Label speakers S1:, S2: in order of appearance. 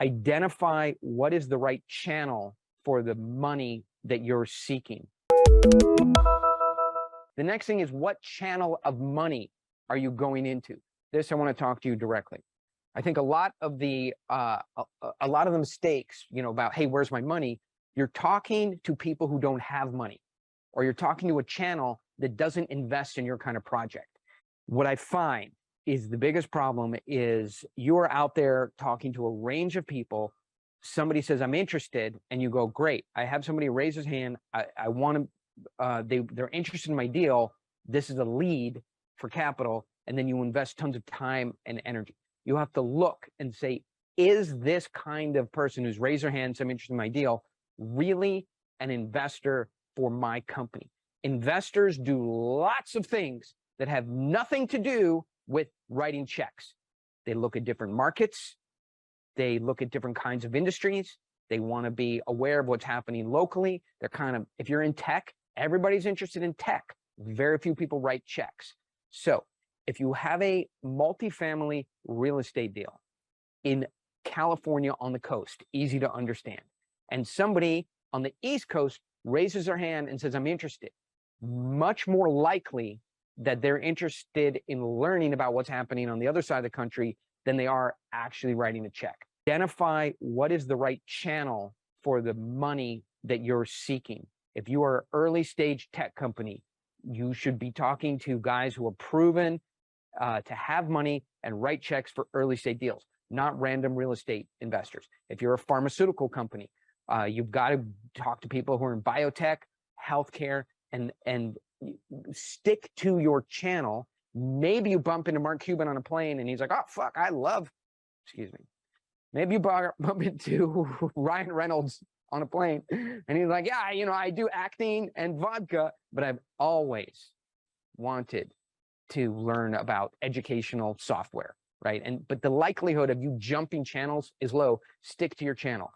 S1: Identify what is the right channel for the money that you're seeking. The next thing is, what channel of money are you going into? This, I want to talk to you directly. I think a lot of the mistakes, about, hey, where's my money? You're talking to people who don't have money, or you're talking to a channel that doesn't invest in your kind of project. What I find is the biggest problem is you are out there talking to a range of people. Somebody says, I'm interested, and you go, great. I have somebody raise his hand. I want to, they're interested in my deal. This is a lead for capital. And then you invest tons of time and energy. You have to look and say, is this kind of person who's raised their hand, I'm interested in my deal, really an investor for my company? Investors do lots of things that have nothing to do with writing checks. They look at different markets. They look at different kinds of industries. They want to be aware of what's happening locally. They're kind of, if you're in tech, everybody's interested in tech. Very few people write checks. So if you have a multifamily real estate deal in California on the coast, easy to understand, and somebody on the East Coast raises their hand and says, I'm interested, much more likely that they're interested in learning about what's happening on the other side of the country than they are actually writing a check. Identify what is the right channel for the money that you're seeking. If you are an early stage tech company, you should be talking to guys who are proven to have money and write checks for early stage deals, not random real estate investors. If you're a pharmaceutical company, you've got to talk to people who are in biotech, healthcare, and stick to your channel. Maybe you bump into Mark Cuban on a plane and he's like, oh, fuck, excuse me. Maybe you bump into Ryan Reynolds on a plane and he's like, yeah, I do acting and vodka, but I've always wanted to learn about educational software, right? But the likelihood of you jumping channels is low. Stick to your channel.